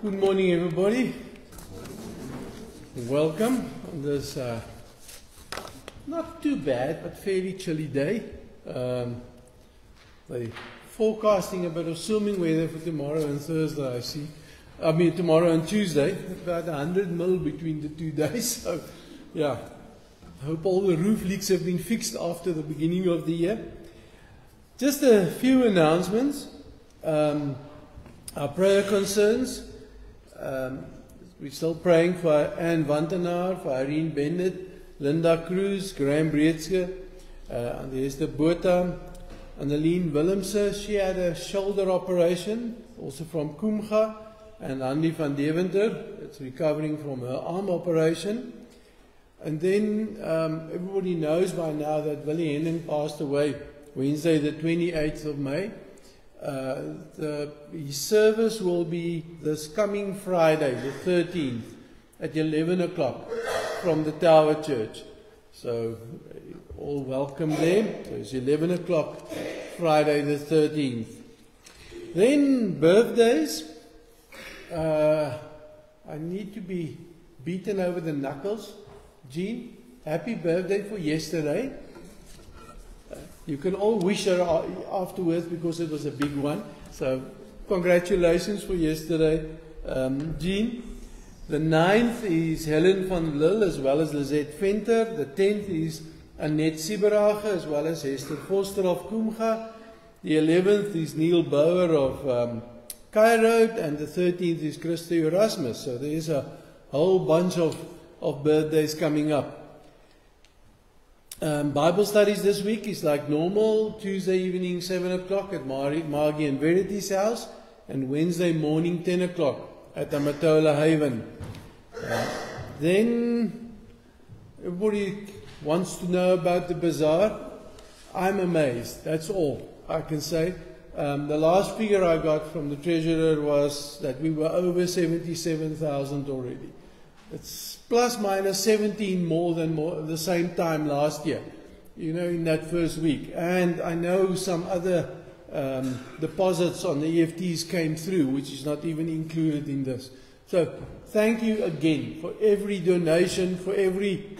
Good morning, everybody. Welcome on this not too bad but fairly chilly day. They're forecasting a bit of swimming weather for tomorrow and Thursday, tomorrow and Tuesday. About 100 mil between the 2 days. So, yeah. I hope all the roof leaks have been fixed after the beginning of the year. Just a few announcements. Our prayer concerns. We're still praying for Anne Wantenaar, for Irene Bennett, Linda Cruz, Graham Breedske, and there's the Botha, Anneline Willemse. She had a shoulder operation, also from Kumga, and Andy van Deventer, it's recovering from her arm operation. And then everybody knows by now that Willie Henning passed away Wednesday the 28th of May. His service will be this coming Friday, the 13th, at 11 o'clock from the Tower Church. So, all welcome there. So, it's 11 o'clock, Friday the 13th. Then, birthdays. I need to be beaten over the knuckles. Jean, happy birthday for yesterday. You can all wish her afterwards because it was a big one. So, congratulations for yesterday, Jean. The 9th is Helen van Lille as well as Lizette Venter. The 10th is Annette Sieberage as well as Hester Foster of Kumga. The 11th is Neil Bauer of Cairo. And the 13th is Christa Erasmus. So, there's a whole bunch of birthdays coming up. Bible studies this week is like normal, Tuesday evening 7 o'clock at Margie and Verity's house, and Wednesday morning 10 o'clock at Amatola Haven. Then everybody wants to know about the bazaar. I'm amazed, that's all I can say. The last figure I got from the treasurer was that we were over 77,000 already. It's plus minus 17 more than the same time last year, in that first week. And I know some other deposits on the EFTs came through, which is not even included in this. So thank you again for every donation, for every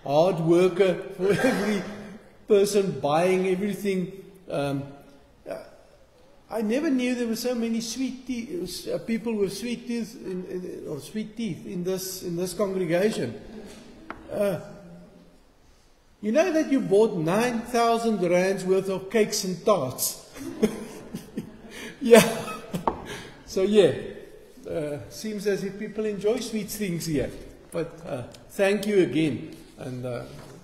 hard worker, for every person buying everything. I never knew there were so many people with sweet teeth in this congregation. You know that you bought 9,000 rands worth of cakes and tarts. Yeah. So seems as if people enjoy sweet things here. But thank you again. And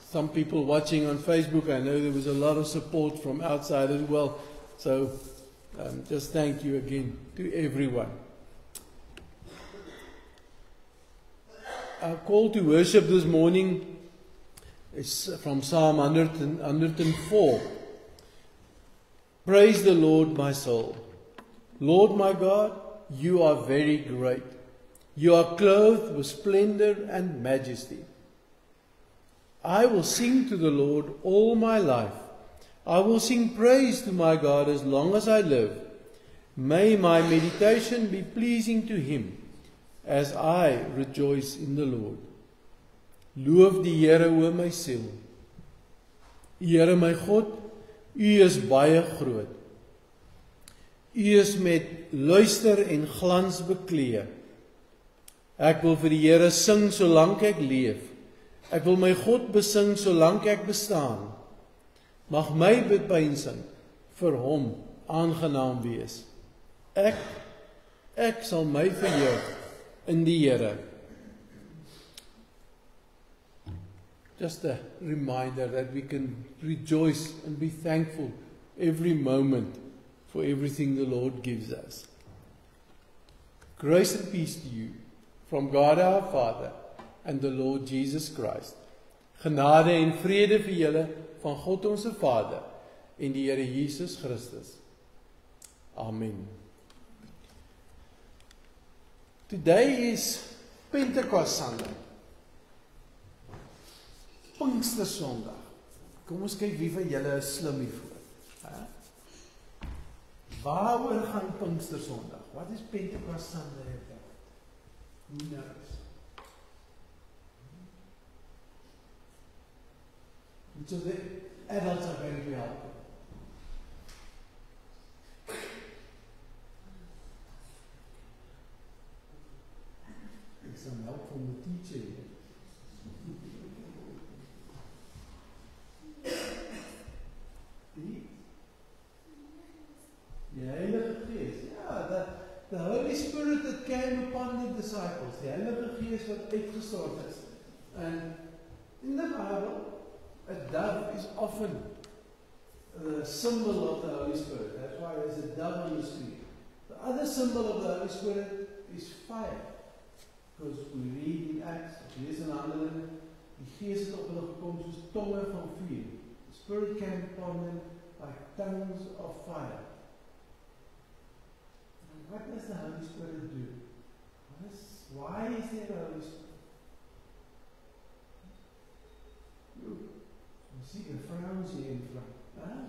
some people watching on Facebook, I know there was a lot of support from outside as well. So. Just thank you again to everyone. Our call to worship this morning is from Psalm 104. Praise the Lord, my soul. Lord, my God, you are very great. You are clothed with splendor and majesty. I will sing to the Lord all my life. I will sing praise to my God as long as I live. May my meditation be pleasing to him as I rejoice in the Lord. Loof die Here, o my siel. Here my God, U is baie groot. U is met luister en glans beklee. Ek wil vir die Here sing solank ek leef. Ek wil my God besing solank ek bestaan. Mag my bepeinsing vir hom aangenaam wees. Ek sal my verheug in die Here. Just a reminder that we can rejoice and be thankful every moment for everything the Lord gives us. Grace and peace to you from God our Father and the Lord Jesus Christ. Genade en vrede vir julle van God onze Vader en die Here Jesus Christus. Amen. Today is Pentecost Sunday. Pinkster Sondag. Kom ons kyk wie van julle is slim hiervoor. Waaroor gaan Pinkster Sondag? What is Pentecost Sunday about? So the adults are going to help. There's some help from the teacher here. Die Heilige Gees. Ja, the Holy Spirit that came upon the disciples. Die Heilige Gees wat uitgestort is. And in the Bible, a dove is often the symbol of the Holy Spirit. That's why there's a dove on the screen. The other symbol of the Holy Spirit is fire. Because we read in Acts, lees in Handelinge, die Gees het op hulle gekom soos tonge van vuur. The Spirit came upon them like tongues of fire. And what does the Holy Spirit do? Why is there a Holy Spirit? You see the frowns here in front. Huh?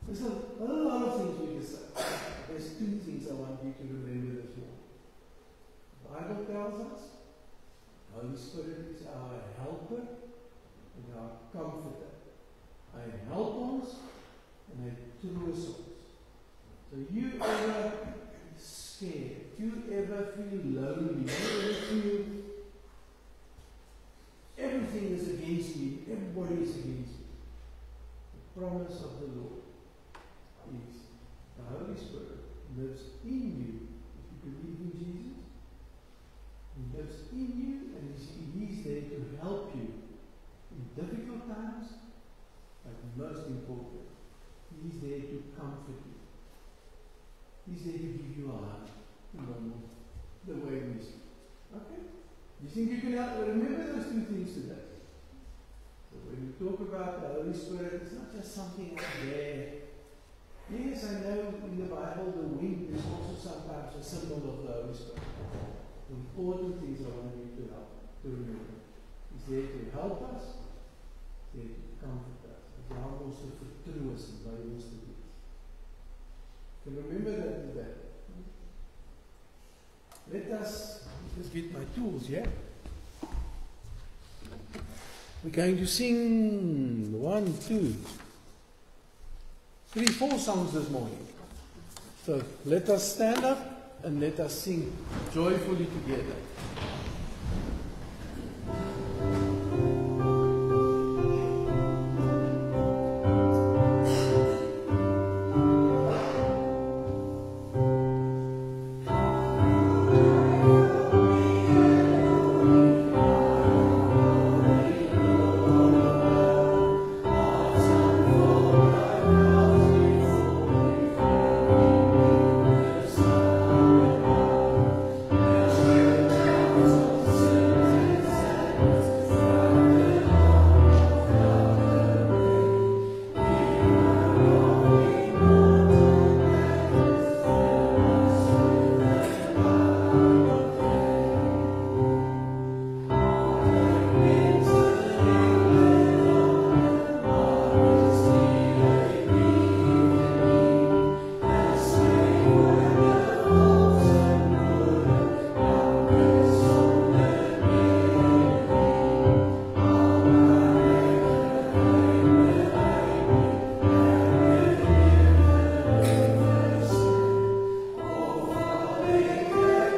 There's a lot of things we can say. There's two things I want you to remember this morning. The Bible tells us the Holy Spirit is our helper and our comforter. Hy help ons en hy troos ons. So you ever scared, you ever feel lonely, you ever feel everything is against me, everybody is against me. The promise of the Lord is the Holy Spirit lives in you if you believe in Jesus. He lives in you and He's there to help you in difficult times, but most important, He's there to comfort you. He's there to give you a hug the way we speak. Okay? You think you can remember those two things today? So when we talk about the Holy Spirit, it's not just something out there. Yes, I know in the Bible the wind is also sometimes a symbol of the Holy Spirit. The important things I want you to remember. He's there to help us, He's there to comfort us. He's there also to vertroos and by ons te doen. Can you remember that today? Let us just get my tools, yeah? We're going to sing 1, 2, 3, 4 songs this morning. So let us stand up and let us sing joyfully together.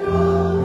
Oh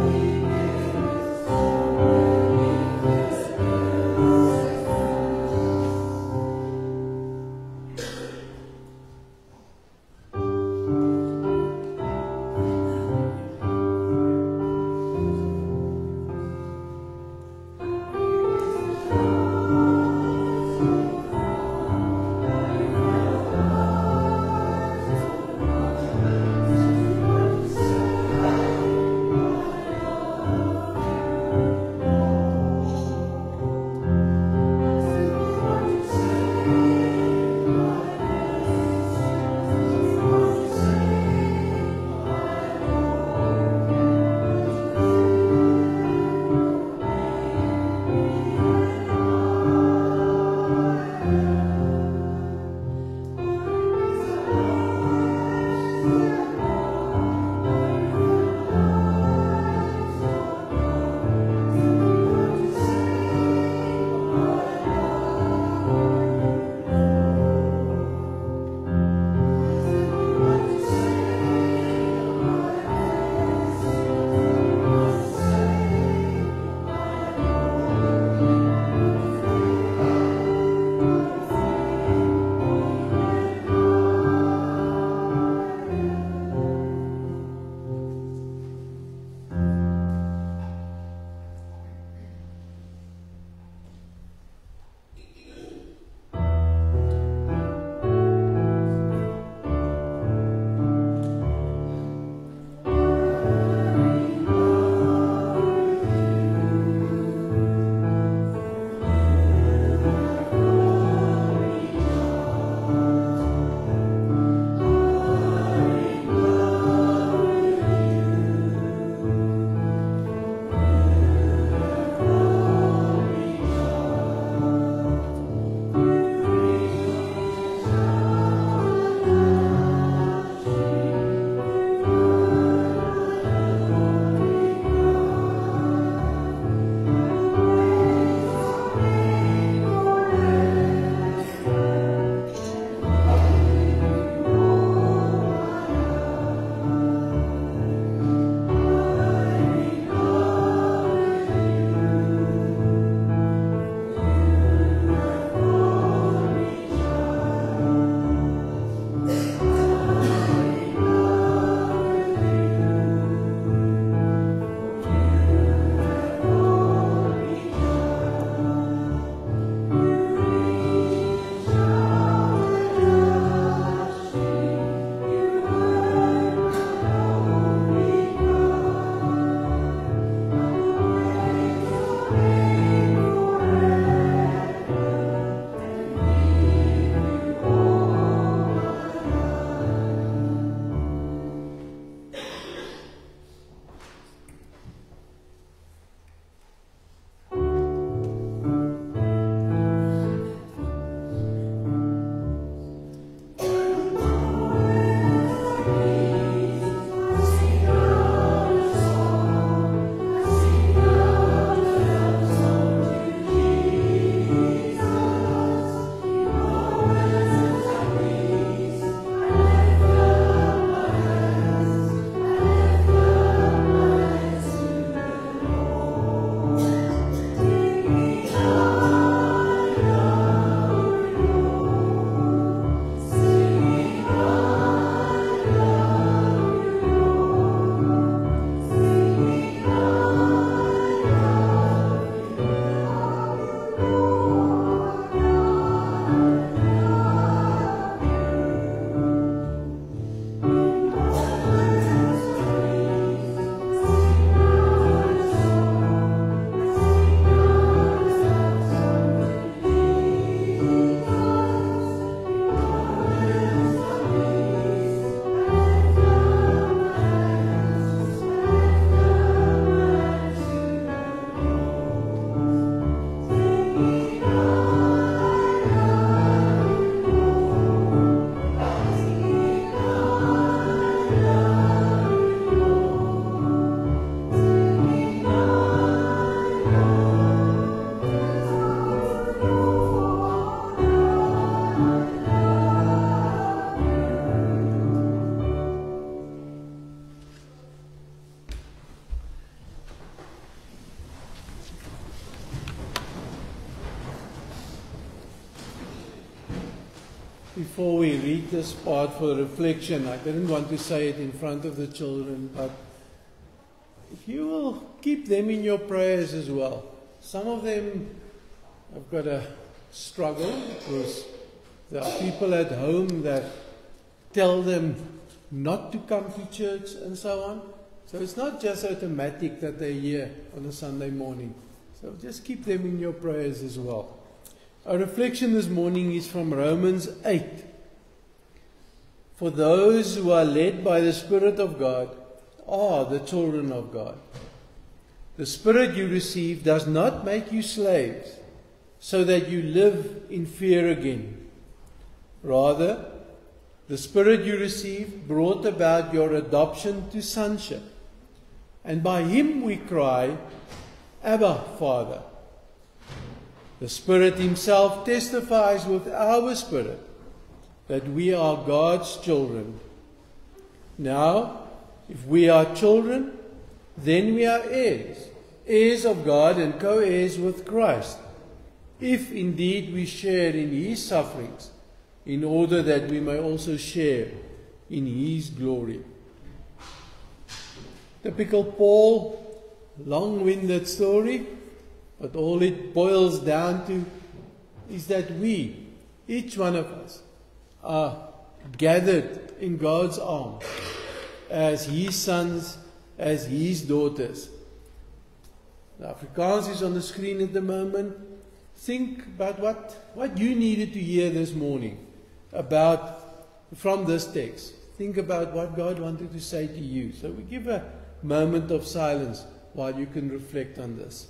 before we read this part for reflection, I didn't want to say it in front of the children, but if you will keep them in your prayers as well. Some of them have got a struggle because there are people at home that tell them not to come to church and so on. So it's not just automatic that they're here on a Sunday morning. So just keep them in your prayers as well. Our reflection this morning is from Romans 8. For those who are led by the Spirit of God are the children of God. The Spirit you receive does not make you slaves, so that you live in fear again. Rather, the Spirit you received brought about your adoption to sonship. And by Him we cry, Abba, Father. The Spirit Himself testifies with our spirit that we are God's children. Now, if we are children, then we are heirs, heirs of God and co-heirs with Christ, if indeed we share in His sufferings, in order that we may also share in His glory. Typical Paul, long-winded story, but all it boils down to is that we, each one of us, are gathered in God's arms as His sons, as His daughters. The Afrikaans is on the screen at the moment. Think about what you needed to hear this morning from this text. Think about what God wanted to say to you. So we give a moment of silence while you can reflect on this.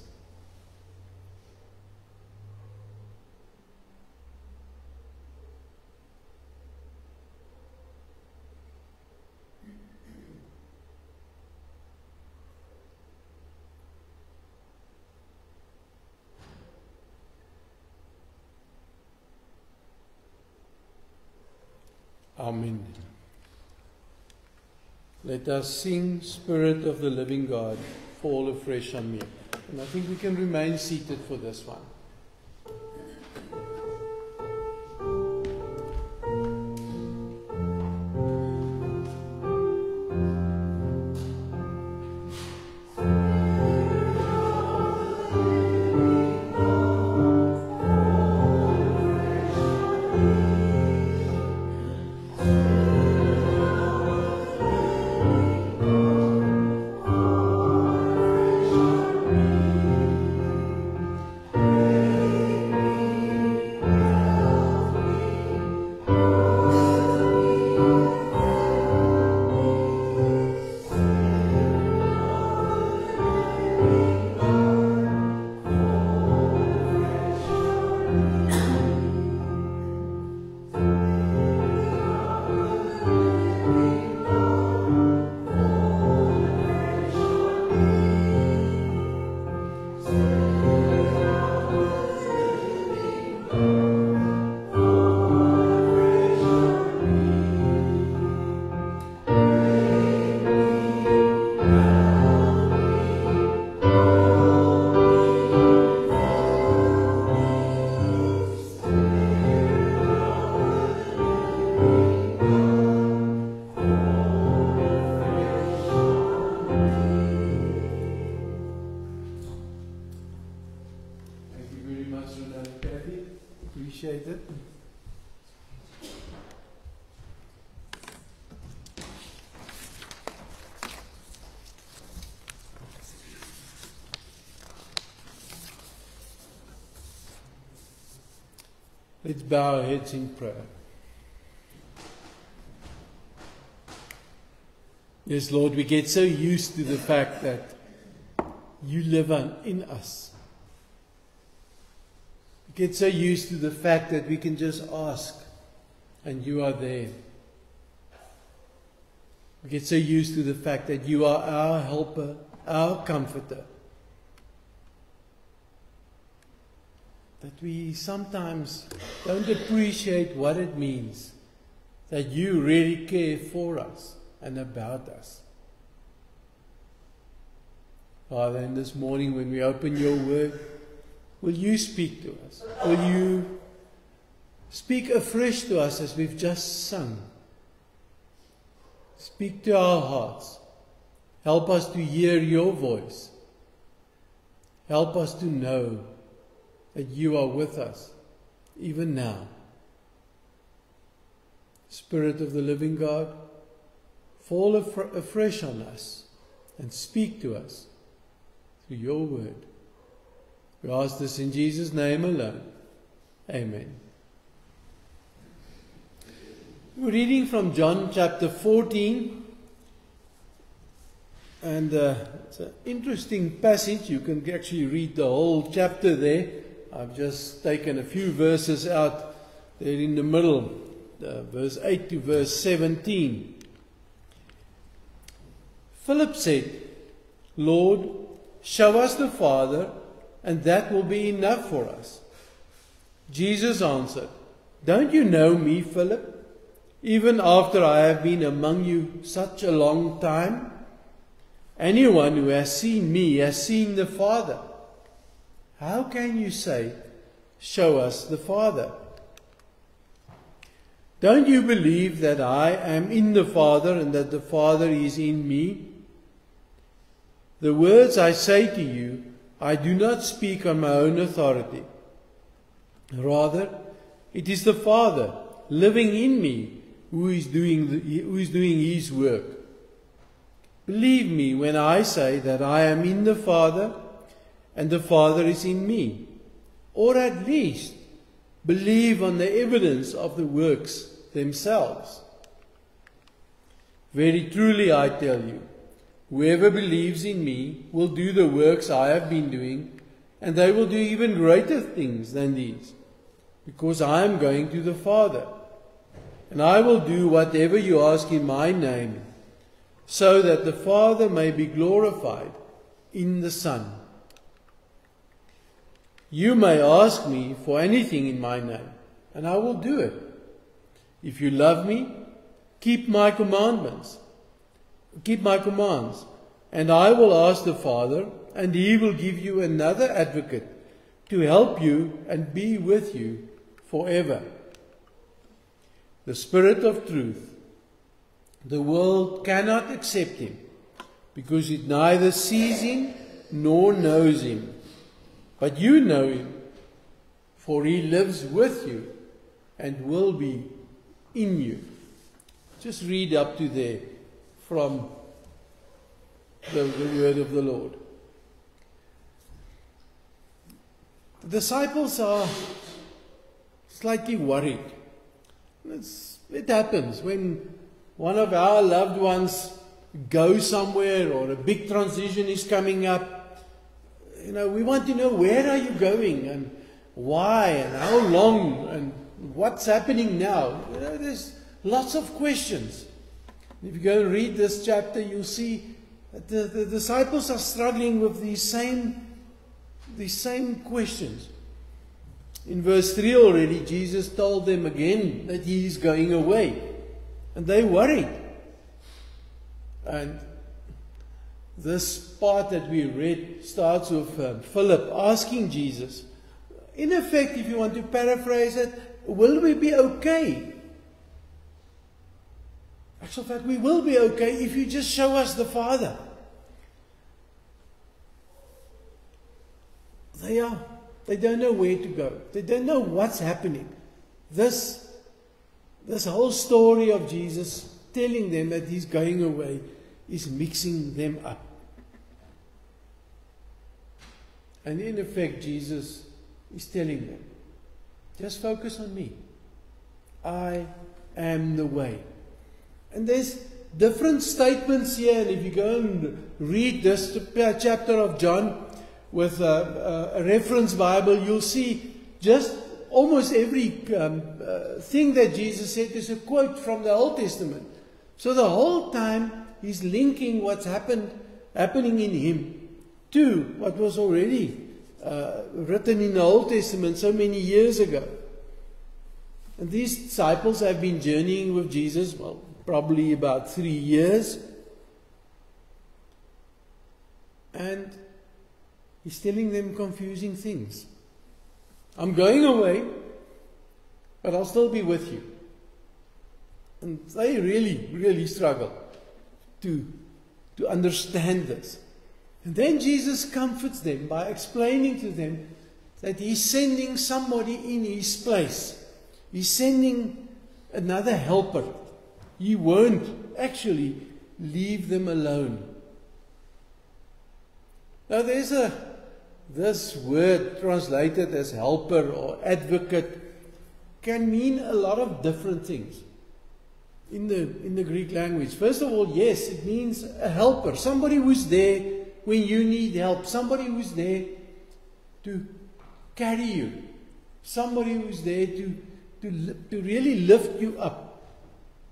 Amen. Let us sing, Spirit of the Living God, fall afresh on me. And I think we can remain seated for this one. Appreciate it. Let's bow our heads in prayer. Yes, Lord, we get so used to the fact that you live in us. We get so used to the fact that we can just ask and you are there. We get so used to the fact that you are our helper, our comforter, that we sometimes don't appreciate what it means that you really care for us and about us. Father, in this morning when we open your word, will you speak to us? Will you Speak afresh to us as we've just sung. Speak to our hearts. Help us to hear your voice. Help us to know that you are with us, even now. Spirit of the living God, fall afresh on us and speak to us through your word. We ask this in Jesus' name alone. Amen. We're reading from John chapter 14. And it's an interesting passage. You can actually read the whole chapter there. I've just taken a few verses out there in the middle, verse 8 to verse 17. Philip said, Lord, show us the Father, and that will be enough for us. Jesus answered, don't you know me, Philip, even after I have been among you such a long time? Anyone who has seen me has seen the Father. How can you say, show us the Father? Don't you believe that I am in the Father and that the Father is in me? The words I say to you, I do not speak on my own authority. Rather, it is the Father living in me who is doing His work. Believe me when I say that I am in the Father and the Father is in me. Or at least believe on the evidence of the works themselves. Very truly I tell you, whoever believes in me will do the works I have been doing, and they will do even greater things than these, because I am going to the Father. And I will do whatever you ask in my name, so that the Father may be glorified in the Son. You may ask me for anything in my name, and I will do it. If you love me, keep my commands, and I will ask the Father, and He will give you another advocate to help you and be with you forever. The Spirit of truth. The world cannot accept Him, because it neither sees Him nor knows Him. But you know Him, for He lives with you and will be in you. Just read up to there from the word of the Lord. The disciples are slightly worried. It happens when one of our loved ones goes somewhere or a big transition is coming up. We want to know, where are you going and why and how long and what's happening now. There's lots of questions. If you go and read this chapter, you'll see that the disciples are struggling with these same questions. In verse 3 already, Jesus told them again that He is going away. And they worried. And this part that we read starts with Philip asking Jesus, in effect, if you want to paraphrase it, will we be okay? Actual fact, we will be okay if you just show us the Father. They don't know where to go. They don't know what's happening. This whole story of Jesus telling them that He's going away is mixing them up. And in effect, Jesus is telling them, just focus on me. I am the way. And there's different statements here, and if you go and read this chapter of John with a reference Bible, you'll see just almost every thing that Jesus said is a quote from the Old Testament. So the whole time He's linking what's happening in Him to what was already written in the Old Testament so many years ago. And these disciples have been journeying with Jesus, probably about 3 years. And He's telling them confusing things. I'm going away, but I'll still be with you. And they really, really struggle to understand this. And then Jesus comforts them by explaining to them that He's sending somebody in His place. He's sending another helper. He won't actually leave them alone. Now there's this word translated as helper or advocate can mean a lot of different things in the Greek language. First of all, yes, it means a helper, somebody who's there when you need help, somebody who's there to carry you, somebody who's there to really lift you up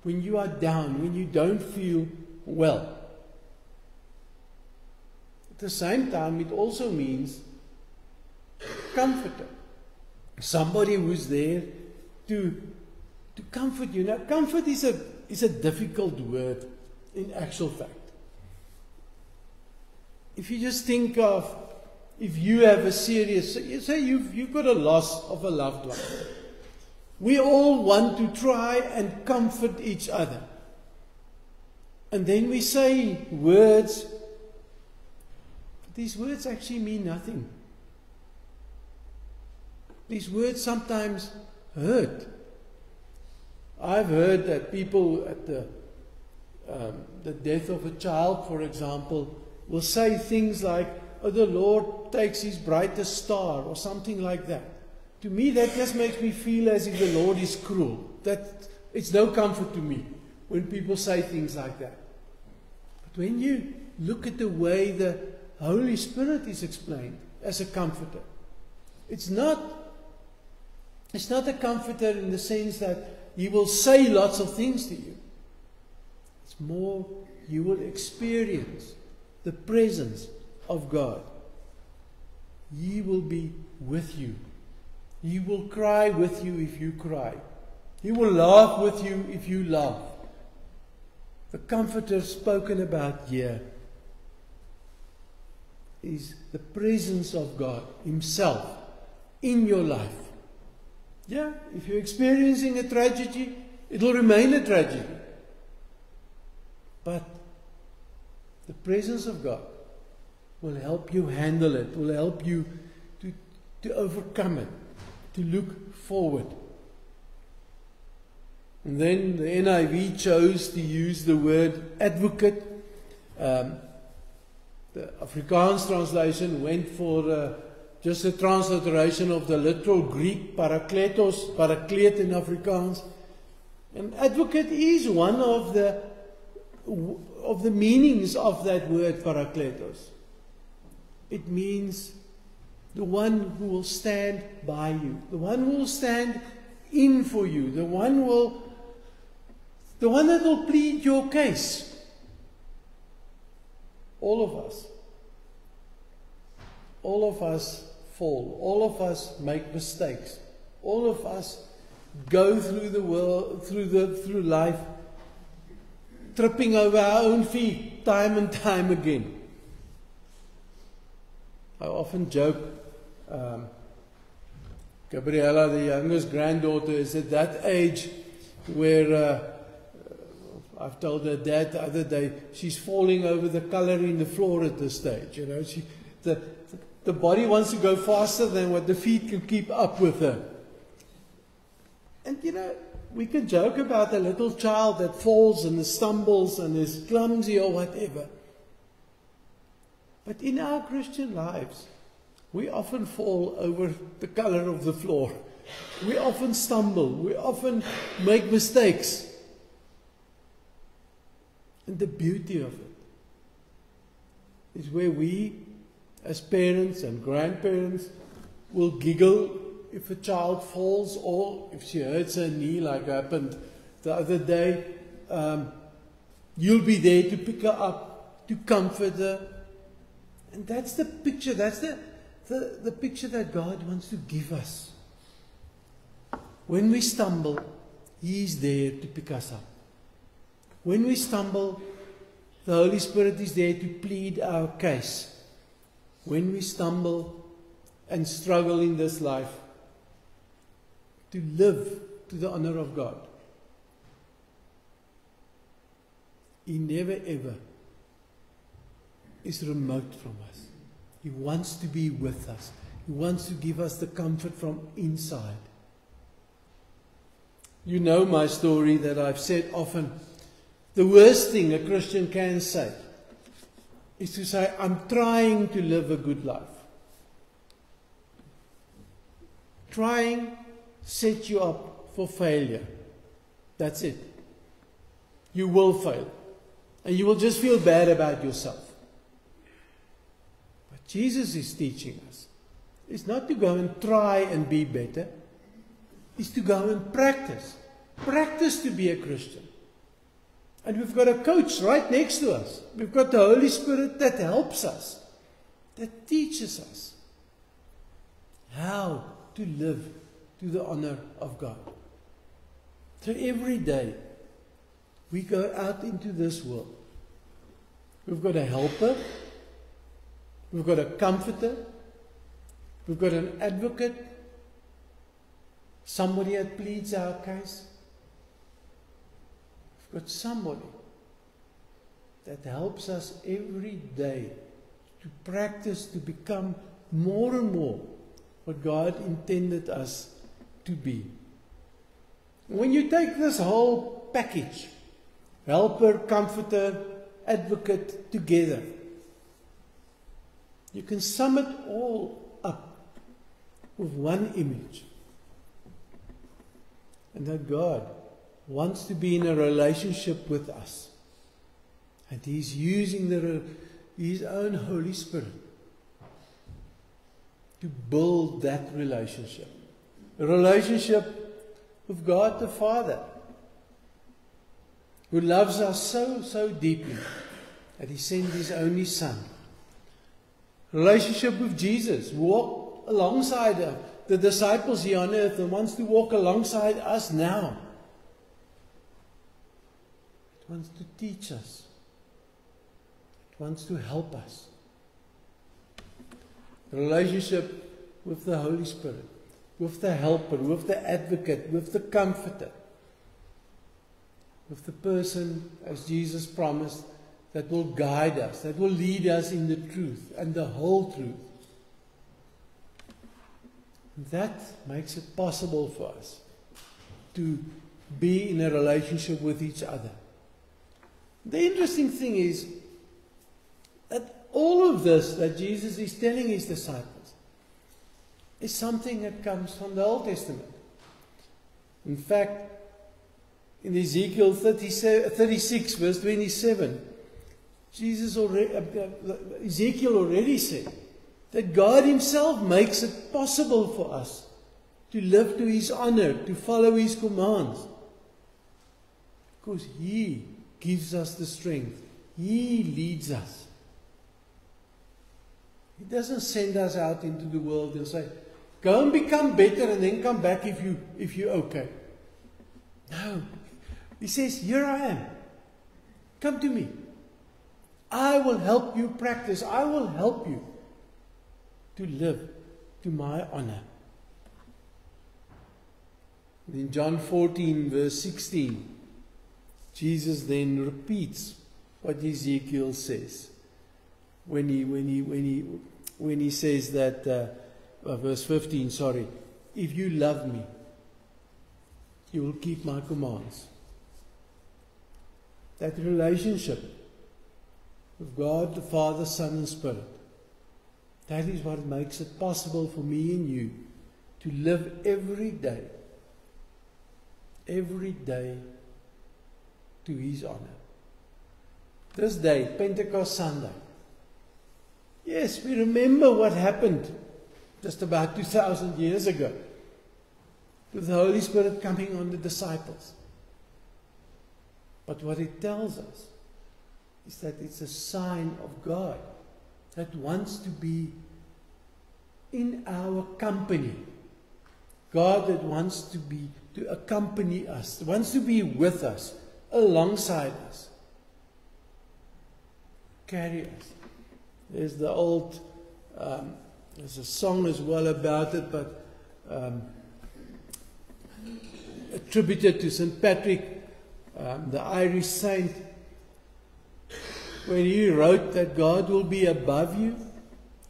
when you are down, when you don't feel well. At the same time, it also means comforter, somebody who's there to comfort you. Now, comfort is a difficult word in actual fact. If you just think of, if you have a serious, say you've got a loss of a loved one. We all want to try and comfort each other. And then we say words, but these words actually mean nothing. These words sometimes hurt. I've heard that people at the death of a child, for example, will say things like, "Oh, the Lord takes His brightest star," or something like that. To me, that just makes me feel as if the Lord is cruel. That it's no comfort to me when people say things like that. But when you look at the way the Holy Spirit is explained as a comforter, it's not a comforter in the sense that He will say lots of things to you. It's more, you will experience the presence of God. He will be with you. He will cry with you if you cry. He will laugh with you if you laugh. The comforter spoken about here is the presence of God Himself in your life. Yeah, if you're experiencing a tragedy, it will remain a tragedy. But the presence of God will help you handle it, will help you to overcome it, to look forward. And then the NIV chose to use the word advocate. The Afrikaans translation went for just a transliteration of the literal Greek parakletos, paraclete in Afrikaans. And advocate is one of the meanings of that word parakletos. It means the one who will stand by you, the one who will stand in for you, the one that will plead your case. All of us fall, all of us make mistakes, all of us go through the world, through life, tripping over our own feet time and time again. I often joke, Gabriella, the youngest granddaughter, is at that age where I've told her dad the other day, she's falling over the colour in the floor at this stage. You know, the body wants to go faster than what the feet can keep up with her. And you know, we can joke about a little child that falls and stumbles and is clumsy or whatever. But in our Christian lives, we often fall over the colour of the floor. We often stumble. We often make mistakes. And the beauty of it is where we, as parents and grandparents, will giggle if a child falls or if she hurts her knee like happened the other day. You'll be there to pick her up, to comfort her. And that's the picture, that's the picture that God wants to give us. When we stumble, He's there to pick us up. When we stumble, the Holy Spirit is there to plead our case. When we stumble and struggle in this life, to live to the honor of God. He never ever is remote from us. He wants to be with us. He wants to give us the comfort from inside. You know my story that I've said often. The worst thing a Christian can say is to say, I'm trying to live a good life. Trying sets you up for failure. That's it. You will fail. And you will just feel bad about yourself. But Jesus is teaching us. It's not to go and try and be better. It's to go and practice. Practice to be a Christian. And we've got a coach right next to us. We've got the Holy Spirit that helps us. That teaches us how to live to the honor of God. So every day we go out into this world. We've got a helper. We've got a comforter. We've got an advocate. Somebody that pleads our case. We've got somebody that helps us every day to practice, to become more and more what God intended us to be. When you take this whole package, helper, comforter, advocate, together, you can sum it all up with one image. And that God wants to be in a relationship with us. And He's using His own Holy Spirit to build that relationship. A relationship with God the Father, who loves us so, so deeply that He sent His only Son. Relationship with Jesus, who walked alongside the disciples here on earth and wants to walk alongside us now. It wants to teach us. It wants to help us. A relationship with the Holy Spirit, with the helper, with the advocate, with the comforter, with the person, as Jesus promised, that will guide us, that will lead us in the truth and the whole truth. And that makes it possible for us to be in a relationship with each other. The interesting thing is that all of this that Jesus is telling His disciples is something that comes from the Old Testament. In fact, in Ezekiel 36 verse 27, Ezekiel already said that God Himself makes it possible for us to live to His honor, to follow His commands. Because He gives us the strength. He leads us. He doesn't send us out into the world and say, go and become better and then come back if you're okay. No. He says, here I am. Come to me. I will help you practice. I will help you to live to my honor. In John 14 verse 16, Jesus then repeats what Ezekiel says when he says that verse 15, sorry, if you love me, you will keep my commands. That relationship with God, the Father, Son, and Spirit, that is what makes it possible for me and you to live every day to His honor. This day, Pentecost Sunday. Yes, we remember what happened just about 2,000 years ago with the Holy Spirit coming on the disciples. But what it tells us is that it's a sign of God that wants to be in our company. God that wants to accompany us, wants to be with us, alongside us, carry us. There's the old, there's a song as well about it, but attributed to St. Patrick, the Irish saint, where he wrote that God will be above you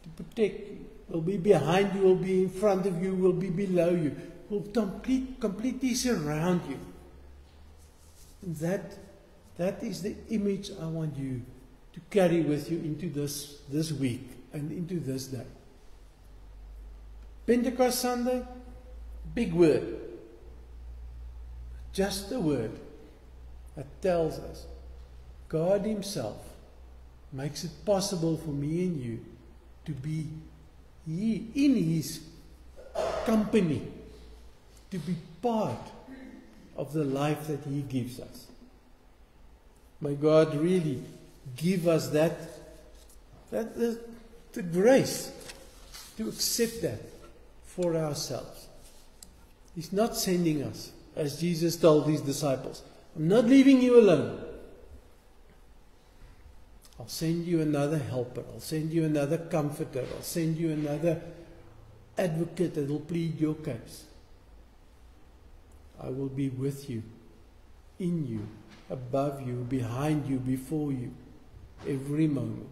to protect you, will be behind you, will be in front of you, will be below you, will completely surround you. And that is the image I want you to carry with you into this week and into this day. Pentecost Sunday, big word. Just a word that tells us God Himself makes it possible for me and you to be in His company, to be part of the life that He gives us. May God really give us the grace to accept that for ourselves. He's not sending us, as Jesus told His disciples, I'm not leaving you alone. I'll send you another helper. I'll send you another comforter. I'll send you another advocate that will plead your case. I will be with you, in you, above you, behind you, before you, every moment.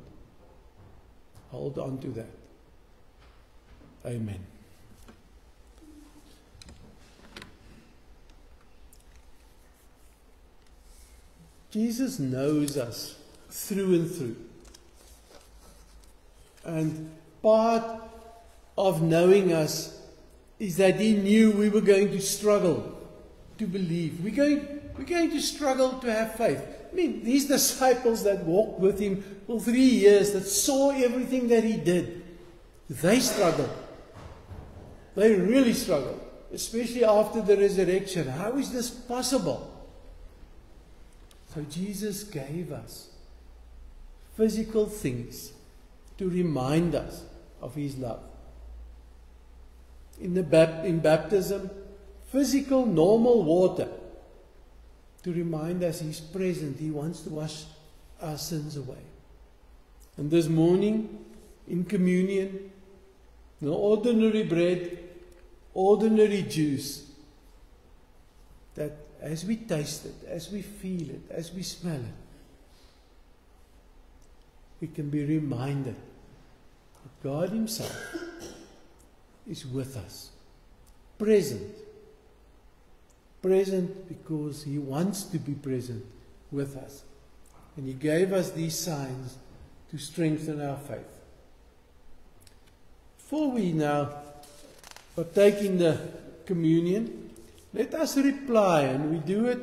Hold on to that. Amen. Jesus knows us through and through. And part of knowing us is that He knew we were going to struggle to believe. We're going to struggle to have faith. I mean, these disciples that walked with Him for 3 years, that saw everything that He did, they struggled. They really struggled, especially after the resurrection. How is this possible? So Jesus gave us physical things to remind us of His love. In baptism, physical, normal water to remind us He's present. He wants to wash our sins away. And this morning, in communion, the ordinary bread, ordinary juice, that as we taste it, as we feel it, as we smell it, we can be reminded that God Himself is with us, present. Present because He wants to be present with us. And He gave us these signs to strengthen our faith. Before we now partake in the communion, let us reply, and we do it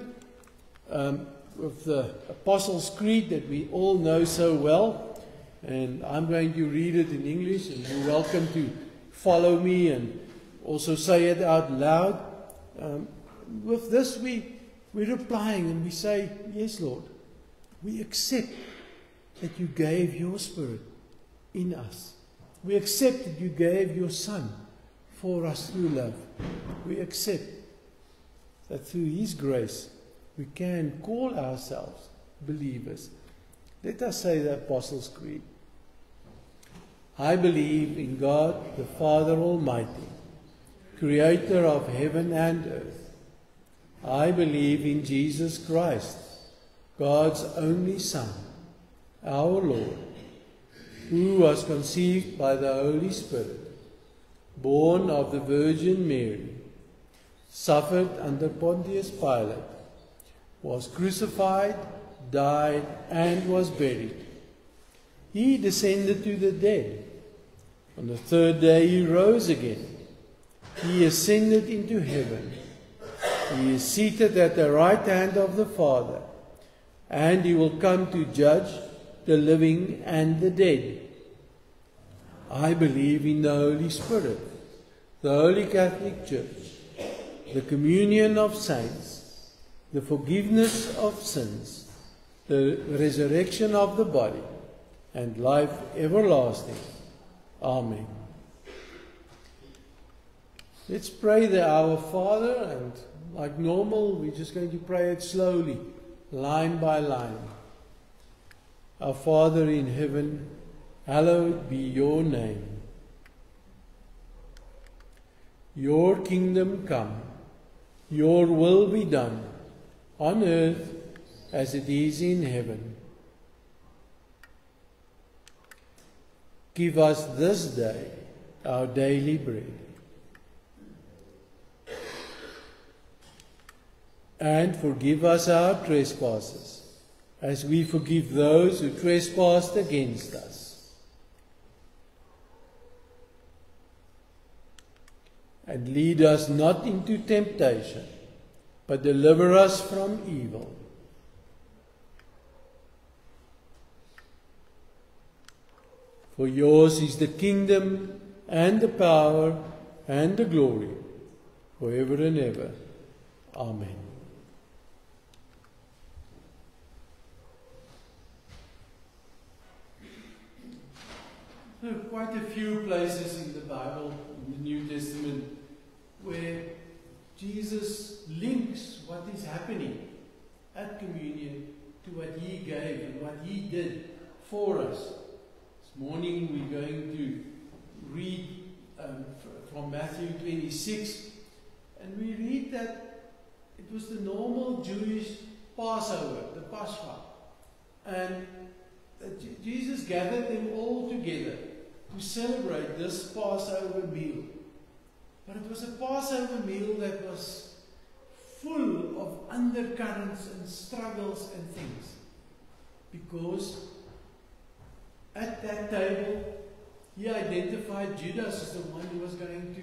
with the Apostles' Creed that we all know so well. And I'm going to read it in English, and you're welcome to follow me and also say it out loud. With this, we're replying and we say, yes, Lord, we accept that you gave your Spirit in us. We accept that you gave your Son for us through love. We accept that through His grace we can call ourselves believers. Let us say the Apostles' Creed. I believe in God, the Father Almighty, Creator of heaven and earth. I believe in Jesus Christ, God's only Son, our Lord, who was conceived by the Holy Spirit, born of the Virgin Mary, suffered under Pontius Pilate, was crucified, died, and was buried. He descended to the dead. On the third day He rose again. He ascended into heaven. He is seated at the right hand of the Father, and He will come to judge the living and the dead. I believe in the Holy Spirit, the Holy Catholic Church, the communion of saints, the forgiveness of sins, the resurrection of the body, and life everlasting. Amen. Let's pray the Our Father, and like normal, we're just going to pray it slowly, line by line. Our Father in heaven, hallowed be your name. Your kingdom come, Your will be done on earth as it is in heaven. Give us this day our daily bread. And forgive us our trespasses, as we forgive those who trespass against us. And lead us not into temptation, but deliver us from evil. For yours is the kingdom and the power and the glory, forever and ever. Amen. There are quite a few places in the Bible, in the New Testament, where Jesus links what is happening at communion to what He gave and what He did for us. This morning we're going to read from Matthew 26, and we read that it was the normal Jewish Passover, the Pascha, and Jesus gathered them all together to celebrate this Passover meal. But it was a Passover meal that was full of undercurrents and struggles and things. Because at that table, He identified Judas as the one who was going to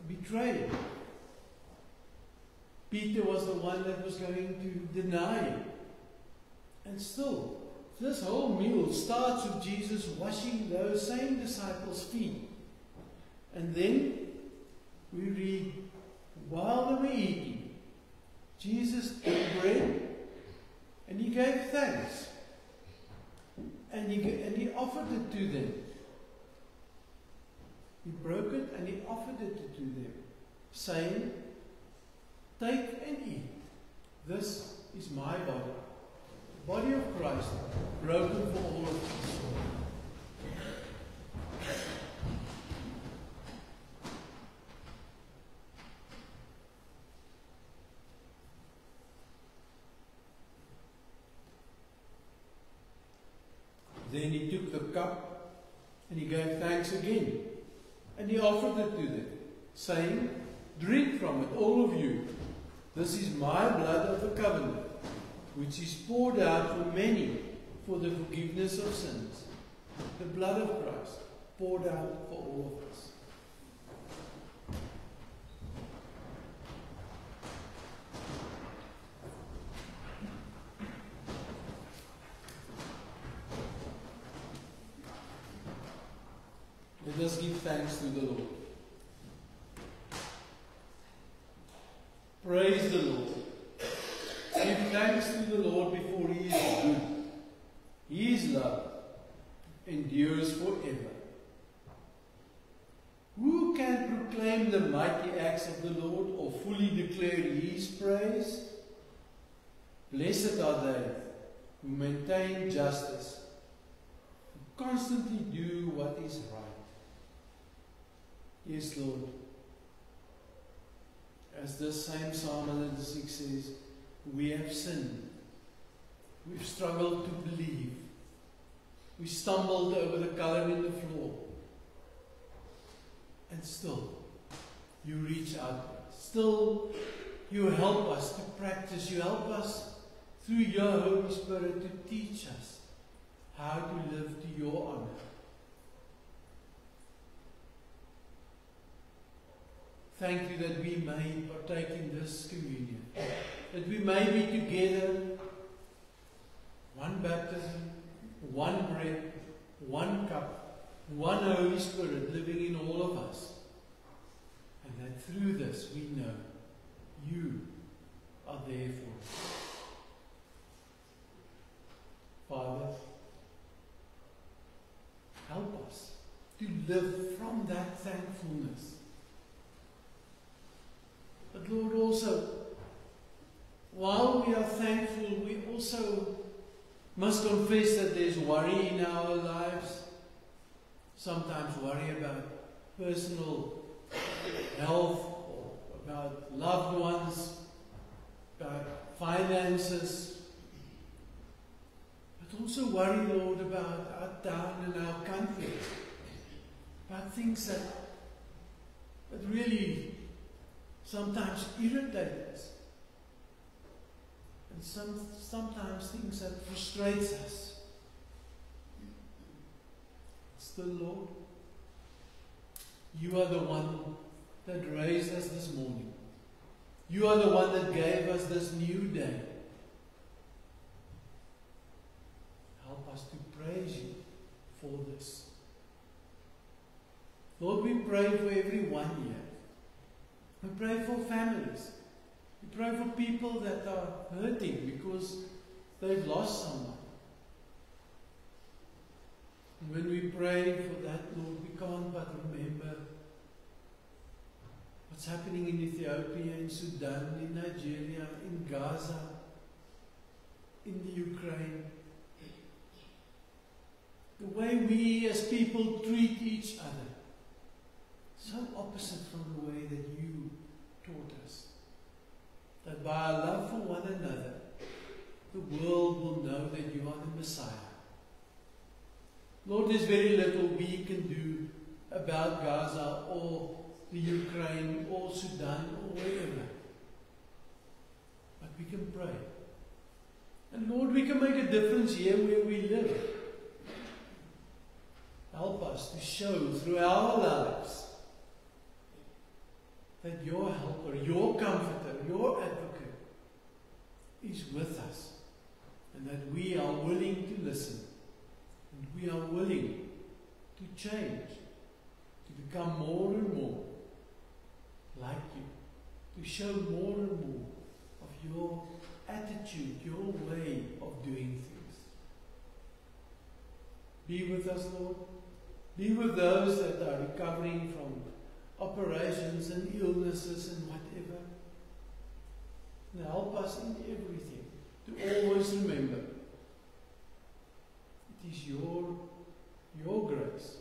betray Him. Peter was the one that was going to deny Him. And still, this whole meal starts with Jesus washing those same disciples' feet. And then we read, while they were eating, Jesus took bread and He gave thanks. And he offered it to them. He broke it and He offered it to them, saying, take and eat. This is my body. Body of Christ, broken for all of us. Then He took the cup and He gave thanks again, and He offered it to them, saying, drink from it, all of you. This is my blood of the covenant, which is poured out for many for the forgiveness of sins. The blood of Christ poured out for all of us. Let us give thanks to the Lord. Praise the Lord. Give thanks to the Lord before He is good. His love endures forever. Who can proclaim the mighty acts of the Lord or fully declare His praise? Blessed are they who maintain justice, who constantly do what is right. Yes, Lord. As this same Psalm 106 says, we have sinned. We've struggled to believe. We stumbled over the color in the floor. And still, You reach out. Still, You help us to practice. You help us through Your Holy Spirit to teach us how to live to Your honor. Thank You that we may partake in this communion, that we may be together, one baptism, one bread, one cup, one Holy Spirit living in all of us, and that through this we know You are there for us. Father, help us to live from that thankfulness. But Lord, also, while we are thankful, we also must confess that there's worry in our lives. Sometimes worry about personal health or about loved ones, about finances, but also worry, Lord, about our town and our country, about things that really sometimes irritate us, and sometimes things that frustrates us. Still, Lord, you are the one that raised us this morning. You are the one that gave us this new day. Help us to praise you for this. Lord, we pray for everyone here. We pray for families. We pray for people that are hurting because they've lost someone. And when we pray for that, Lord, we can't but remember what's happening in Ethiopia, in Sudan, in Nigeria, in Gaza, in the Ukraine. The way we as people treat each other, so opposite from the way that you taught us. That by our love for one another, the world will know that you are the Messiah. Lord, there's very little we can do about Gaza or the Ukraine or Sudan or wherever. But we can pray. And Lord, we can make a difference here where we live. Help us to show through our lives that your helper, your comforter, your advocate is with us, and that we are willing to listen, and we are willing to change, to become more and more like you, to show more and more of your attitude, your way of doing things. Be with us, Lord. Be with those that are recovering from operations and illnesses and whatever. And help us in everything to always remember it is your grace,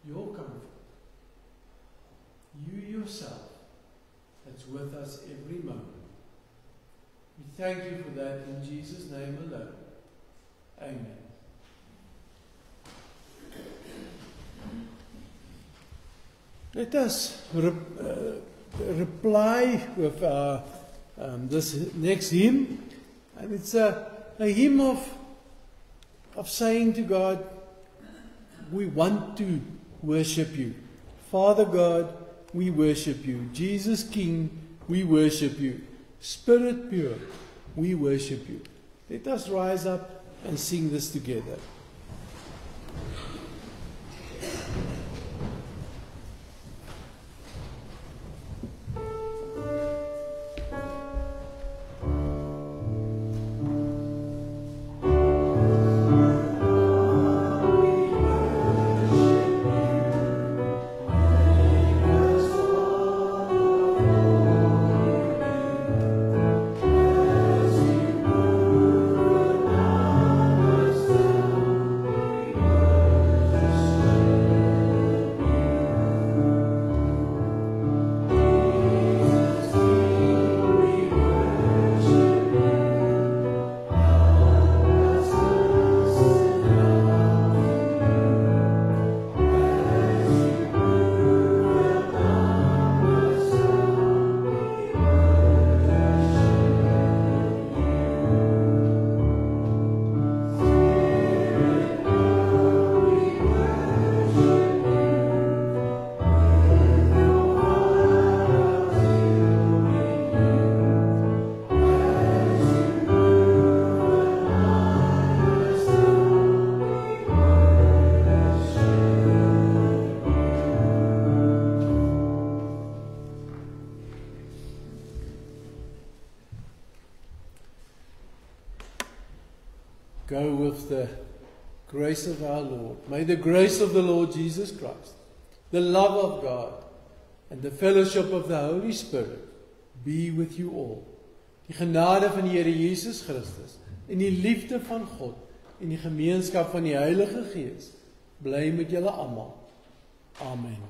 your comfort, you yourself that's with us every moment. We thank you for that in Jesus' name alone. Amen. Let us reply with this next hymn, and it's a hymn of saying to God, we want to worship you. Father God, we worship you. Jesus King, we worship you. Spirit pure, we worship you. Let us rise up and sing this together. Go with the grace of our Lord. May the grace of the Lord Jesus Christ, the love of God, and the fellowship of the Holy Spirit be with you all. Die genade van die Here Jesus Christus en die liefde van God en die gemeenskap van die Heilige Gees bly met julle almal. Amen.